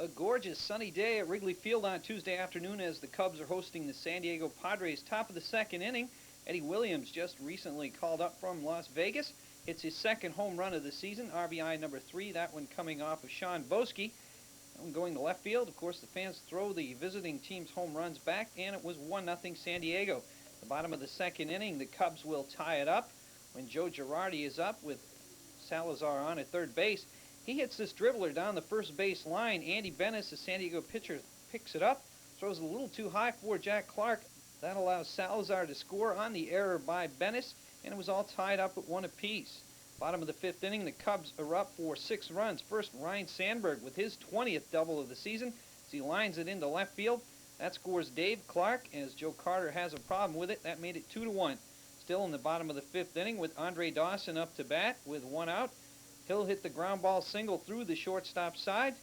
A gorgeous sunny day at Wrigley Field on Tuesday afternoon as the Cubs are hosting the San Diego Padres. Top of the second inning, Eddie Williams, just recently called up from Las Vegas. It's his second home run of the season, RBI number 3, that one coming off of Sean Boesky. That one going to left field. Of course, the fans throw the visiting team's home runs back, and it was 1-0 San Diego. The bottom of the second inning, the Cubs will tie it up when Joe Girardi is up with Salazar on at third base. He hits this dribbler down the first base line. Andy Bennis, the San Diego pitcher, picks it up, throws it a little too high for Jack Clark. That allows Salazar to score on the error by Bennis, and it was all tied up at 1 apiece. Bottom of the fifth inning, the Cubs are up for 6 runs. First, Ryan Sandberg with his 20th double of the season as he lines it into left field. That scores Dave Clark, as Joe Carter has a problem with it. That made it 2-1. Still in the bottom of the fifth inning with Andre Dawson up to bat with 1 out. He'll hit the ground ball single through the shortstop side.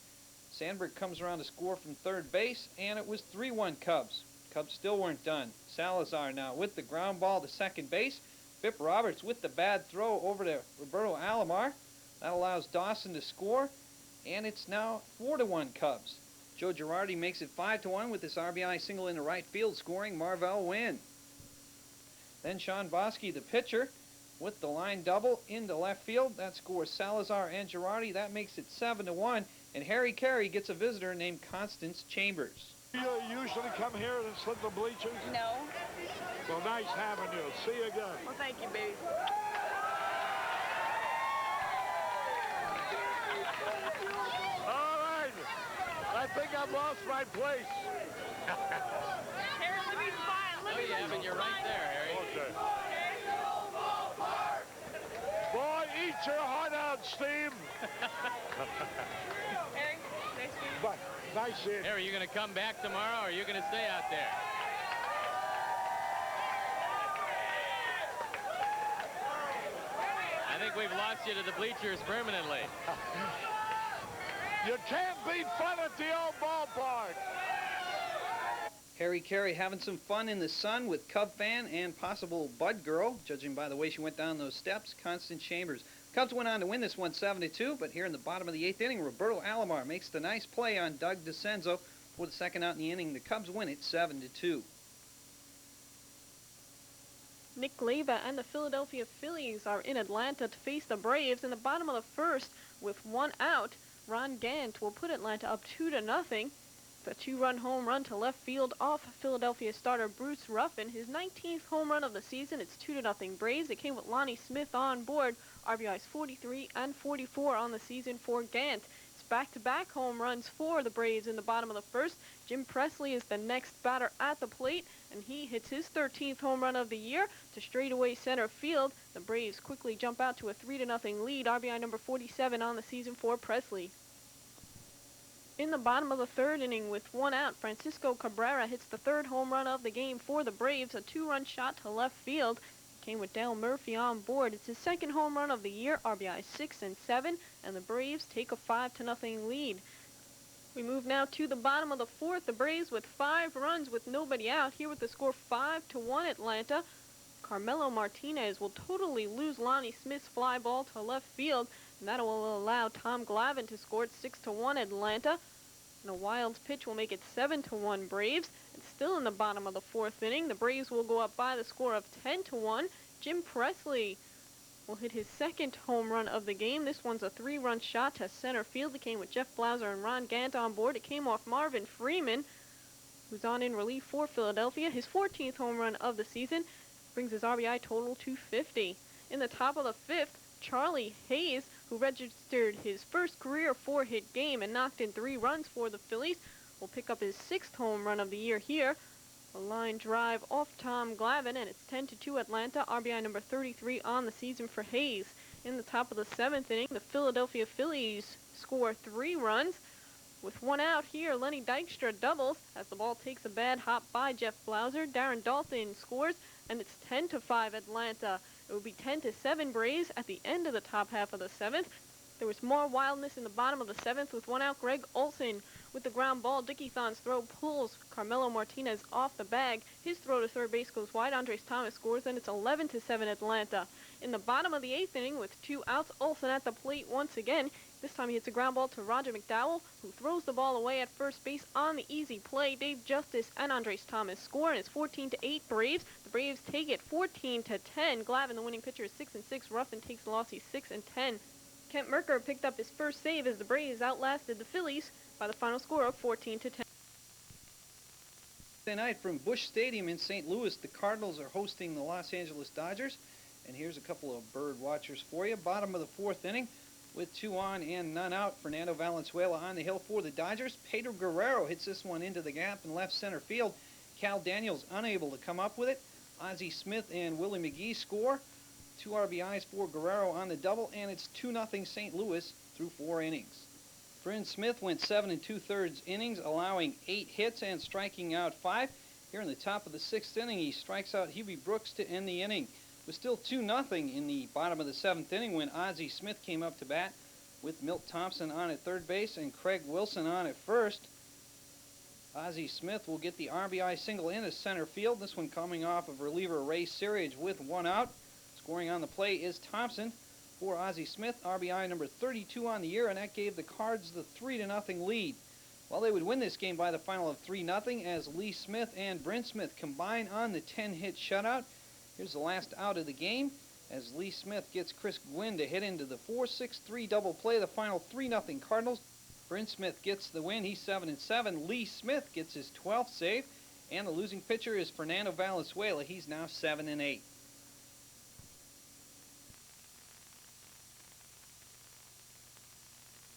Sandberg comes around to score from third base, and it was 3-1 Cubs. Cubs still weren't done. Salazar now with the ground ball to second base. Bip Roberts with the bad throw over to Roberto Alomar. That allows Dawson to score, and it's now 4-1 Cubs. Joe Girardi makes it 5-1 with this RBI single into right field, scoring Marvell Wynn. Then Sean Boesky, the pitcher, with the line double into left field. That scores Salazar and Girardi. That makes it 7-1. And Harry Carey gets a visitor named Constance Chambers. Do you usually come here and sit in the bleachers? No. Well, nice having you. See you again. Well, thank you, baby. All right. I think I've lost my place. Harry, let me find. Oh, yeah, but you're right there, Harry. Okay. Boy, eat your heart out, Steve. Harry, nice to meet you. Bye. Nice seeing you. Harry, you going to come back tomorrow, or are you going to stay out there? I think we've lost you to the bleachers permanently. You can't beat fun at the old ballpark. Harry Carey having some fun in the sun with Cub fan and possible Bud girl, judging by the way she went down those steps, Constance Chambers. Cubs went on to win this one 7-2, but here in the bottom of the 8th inning, Roberto Alomar makes the nice play on Doug DeCenzo for the second out in the inning. The Cubs win it 7-2. Nick Leyva and the Philadelphia Phillies are in Atlanta to face the Braves. In the bottom of the first, with 1 out, Ron Gant will put Atlanta up 2-0. A 2-run home run to left field off Philadelphia starter Bruce Ruffin. His 19th home run of the season. It's 2-0 Braves. It came with Lonnie Smith on board. RBIs 43 and 44 on the season for Gant. It's back-to-back home runs for the Braves in the bottom of the first. Jim Presley is the next batter at the plate, and he hits his 13th home run of the year to straightaway center field. The Braves quickly jump out to a 3-0 lead. RBI number 47 on the season for Presley. In the bottom of the third inning with 1 out, Francisco Cabrera hits the 3rd home run of the game for the Braves, a 2-run shot to left field. Came with Dale Murphy on board. It's his 2nd home run of the year, RBI 6 and 7, and the Braves take a 5-0 lead. We move now to the bottom of the 4th. The Braves with 5 runs with nobody out. Here with the score 5-1 Atlanta. Carmelo Martinez will totally lose Lonnie Smith's fly ball to left field, and that will allow Tom Glavine to score it 6-1 Atlanta. And a Wilds pitch will make it 7-1 Braves. And still in the bottom of the 4th inning, the Braves will go up by the score of 10-1. Jim Presley will hit his 2nd home run of the game. This one's a 3-run shot to center field. It came with Jeff Blauser and Ron Gant on board. It came off Marvin Freeman, who's on in relief for Philadelphia. His 14th home run of the season brings his RBI total to 50. In the top of the 5th, Charlie Hayes, who registered his first career 4-hit game and knocked in 3 runs for the Phillies, will pick up his 6th home run of the year here. A line drive off Tom Glavine, and it's 10-2 Atlanta. RBI number 33 on the season for Hayes. In the top of the 7th inning, the Philadelphia Phillies score 3 runs. With 1 out here, Lenny Dykstra doubles as the ball takes a bad hop by Jeff Blauser. Darren Dalton scores, and it's 10-5 Atlanta. It will be 10-7 Braves at the end of the top half of the 7th. There was more wildness in the bottom of the 7th with 1 out. Greg Olson with the ground ball. Dickie Thon's throw pulls Carmelo Martinez off the bag. His throw to third base goes wide. Andres Thomas scores, and it's 11-7 Atlanta. In the bottom of the 8th inning with 2 outs, Olson at the plate once again. This time he hits a ground ball to Roger McDowell, who throws the ball away at first base on the easy play. Dave Justice and Andres Thomas score, and it's 14-8 Braves. The Braves take it 14-10. Glavin, the winning pitcher, is 6-6. Ruffin takes the loss. He's 6-10. Kent Merker picked up his first save as the Braves outlasted the Phillies by the final score of 14-10. Thursday night from Busch Stadium in St. Louis, the Cardinals are hosting the Los Angeles Dodgers. And here's a couple of bird watchers for you. Bottom of the fourth inning with 2 on and none out. Fernando Valenzuela on the hill for the Dodgers. Pedro Guerrero hits this one into the gap in left center field. Cal Daniels unable to come up with it. Ozzie Smith and Willie McGee score. 2 RBIs for Guerrero on the double, and it's 2-0 St. Louis through 4 innings. Bryn Smith went 7 2/3 innings, allowing 8 hits and striking out 5. Here in the top of the 6th inning, he strikes out Hubie Brooks to end the inning. It was still 2-0 in the bottom of the 7th inning when Ozzie Smith came up to bat with Milt Thompson on at third base and Craig Wilson on at first. Ozzie Smith will get the RBI single into center field. This one coming off of reliever Ray Searage with 1 out. Scoring on the play is Thompson for Ozzie Smith, RBI number 32 on the year, and that gave the Cards the 3-0 lead. Well, they would win this game by the final of 3-0 as Lee Smith and Bryn Smith combine on the 10-hit shutout. Here's the last out of the game as Lee Smith gets Chris Gwynn to hit into the 4-6-3 double play, the final 3-0 Cardinals. Bryn Smith gets the win. He's 7-7. Lee Smith gets his 12th save, and the losing pitcher is Fernando Valenzuela. He's now 7-8.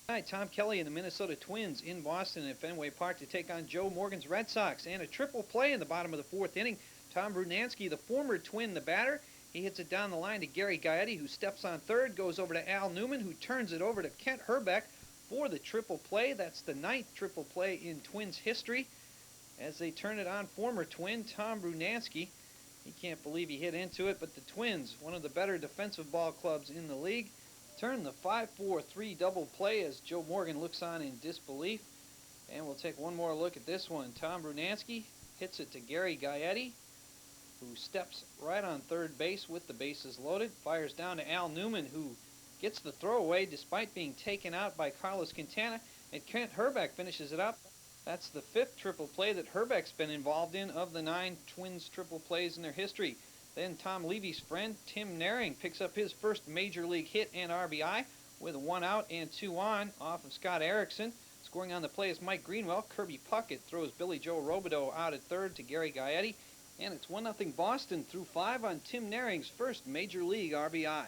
Tonight, Tom Kelly and the Minnesota Twins in Boston at Fenway Park to take on Joe Morgan's Red Sox, and a triple play in the bottom of the 4th inning. Tom Brunansky, the former Twin, the batter. He hits it down the line to Gary Gaetti, who steps on third, goes over to Al Newman, who turns it over to Kent Herbeck for the triple play. That's the 9th triple play in Twins history. As they turn it on, former Twin Tom Brunansky. He can't believe he hit into it, but the Twins, one of the better defensive ball clubs in the league, turn the 5-4-3 double play as Joe Morgan looks on in disbelief. And we'll take one more look at this one. Tom Brunansky hits it to Gary Gaetti, who steps right on third base with the bases loaded, fires down to Al Newman, who gets the throwaway despite being taken out by Carlos Quintana, and Kent Herbeck finishes it up. That's the 5th triple play that Herbeck's been involved in of the 9 Twins triple plays in their history. Then Tom Levy's friend, Tim Naring, picks up his first major league hit and RBI with 1 out and 2 on off of Scott Erickson. Scoring on the play is Mike Greenwell. Kirby Puckett throws Billy Joe Robideau out at third to Gary Gaetti. And it's 1-0 Boston through 5 on Tim Naring's first major league RBI.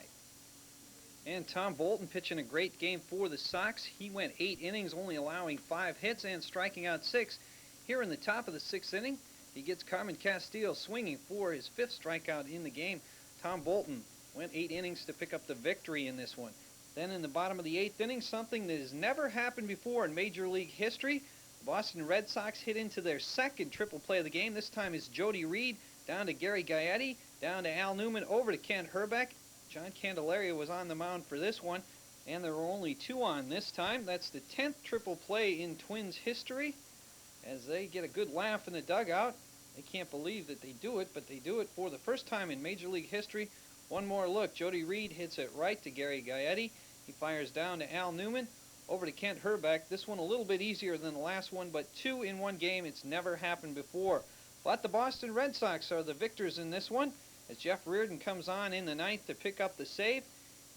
And Tom Bolton pitching a great game for the Sox. He went 8 innings, only allowing 5 hits and striking out 6. Here in the top of the 6th inning, he gets Carmen Castillo swinging for his 5th strikeout in the game. Tom Bolton went 8 innings to pick up the victory in this one. Then in the bottom of the 8th inning, something that has never happened before in Major League history, the Boston Red Sox hit into their 2nd triple play of the game. This time is Jody Reed down to Gary Gaetti, down to Al Newman, over to Kent Herbeck. John Candelaria was on the mound for this one, and there were only 2 on this time. That's the 10th triple play in Twins history. As they get a good laugh in the dugout. They can't believe that they do it, but they do it for the first time in Major League history. One more look. Jody Reed hits it right to Gary Gaetti. He fires down to Al Newman, over to Kent Herbeck. This one a little bit easier than the last one, but 2 in one game. It's never happened before. But the Boston Red Sox are the victors in this one, as Jeff Reardon comes on in the 9th to pick up the save.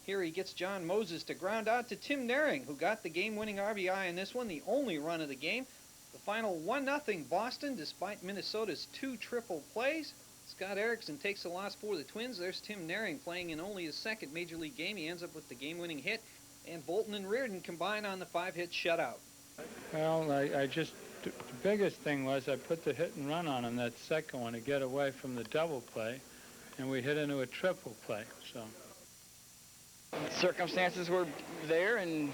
Here he gets John Moses to ground out to Tim Naring, who got the game-winning RBI in this one, the only run of the game. The final 1-0 Boston, despite Minnesota's 2 triple plays. Scott Erickson takes the loss for the Twins. There's Tim Naring playing in only his 2nd Major League game. He ends up with the game-winning hit. And Bolton and Reardon combine on the 5-hit shutout. Well, the biggest thing was I put the hit and run on him, that second one, to get away from the double play, and we hit into a triple play. So circumstances were there, and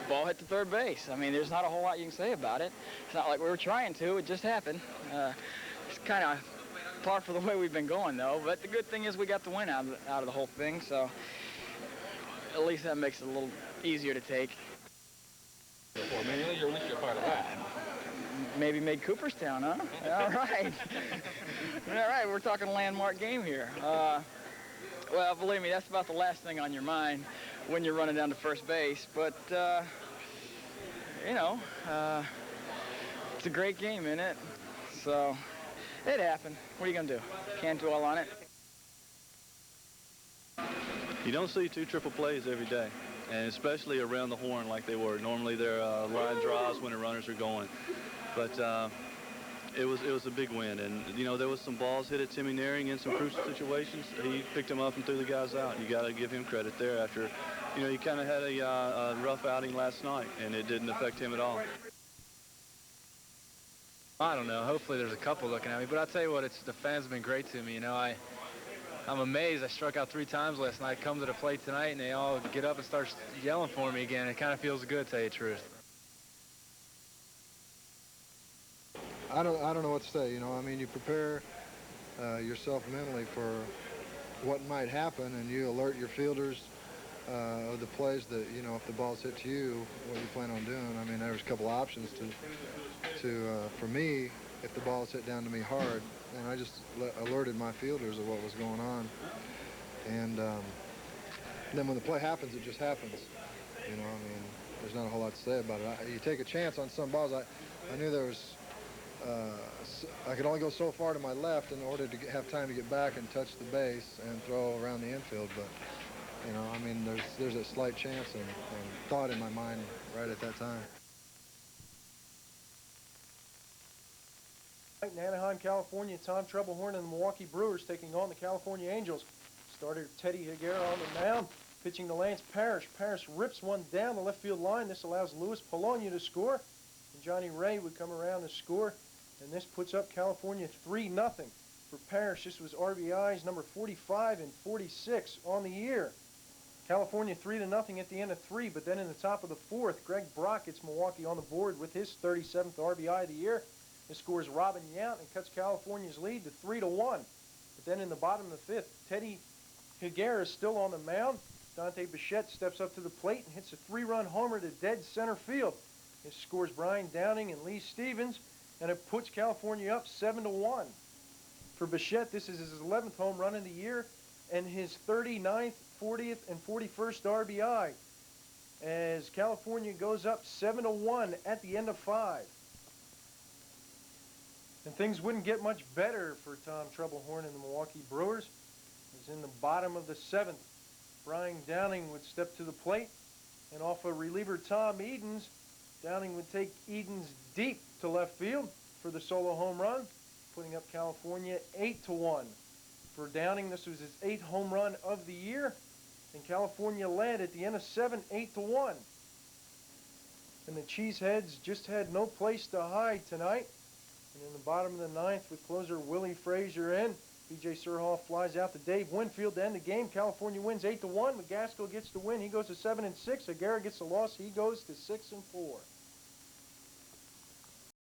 ball hit to third base. I mean, there's not a whole lot you can say about it. It's not like we were trying to. It just happened. It's kind of par for the way we've been going, though. But the good thing is we got the win out of the whole thing, so at least that makes it a little easier to take. Well, maybe you're at least a part of that. Maybe made Cooperstown, huh? All right. All right, we're talking landmark game here. Well, believe me, that's about the last thing on your mind. when you're running down to first base. But, you know, it's a great game, isn't it? So it happened. What are you going to do? Can't dwell on it. You don't see 2 triple plays every day, and especially around the horn like they were. Normally they're line drives when the runners are going. But it was a big win, and you know there was some balls hit at Timmy Naring in some crucial situations. He picked them up and threw the guys out. You got to give him credit there. After, you know, he kind of had a rough outing last night, and it didn't affect him at all. I don't know. Hopefully there's a couple looking at me, but I'll tell you what, the fans have been great to me. You know, I'm amazed. I struck out 3 times last night. Come to the plate tonight, and they all get up and start yelling for me again. It kind of feels good, to tell you the truth. I don't know what to say. You know, I mean, you prepare yourself mentally for what might happen, and you alert your fielders of the plays that, you know, if the ball's hit to you, what you plan on doing. I mean, there's a couple options for me, if the ball's hit down to me hard, and I just alerted my fielders of what was going on. And then when the play happens, it just happens. You know, I mean, there's not a whole lot to say about it. You take a chance on some balls. I knew there was, I could only go so far to my left in order to have time to get back and touch the base and throw around the infield. But, you know, I mean, there's a slight chance and thought in my mind right at that time. In Anaheim, California, Tom Troublehorn and the Milwaukee Brewers taking on the California Angels. Starter Teddy Higuera on the mound, pitching to Lance Parrish. Parrish rips one down the left field line. This allows Luis Polonia to score, and Johnny Ray would come around to score, and this puts up California 3-0. For Parrish, this was RBIs number 45 and 46 on the year. California 3-0 at the end of 3, but then in the top of the 4th, Greg Brock gets Milwaukee on the board with his 37th RBI of the year. This scores Robin Yount and cuts California's lead to 3-1. But then in the bottom of the 5th, Teddy Higuera is still on the mound. Dante Bichette steps up to the plate and hits a 3-run homer to dead center field. This scores Brian Downing and Lee Stevens, and it puts California up 7-1. For Bichette, this is his 11th home run of the year and his 39th, 40th, and 41st RBI, as California goes up 7-1 at the end of 5. And things wouldn't get much better for Tom Troublehorn and the Milwaukee Brewers, as in the bottom of the 7th, Brian Downing would step to the plate, and off of reliever Tom Edens, Downing would take Edens deep to left field for the solo home run, putting up California 8-1. For Downing, this was his 8th home run of the year, and California led at the end of 7, 8-1. And the Cheeseheads just had no place to hide tonight. And in the bottom of the 9th, with closer Willie Frazier in, B.J. Surhoff flies out to Dave Winfield to end the game. California wins 8-1. McGaskill gets the win. He goes to 7-6. Higuera gets the loss. He goes to 6-4.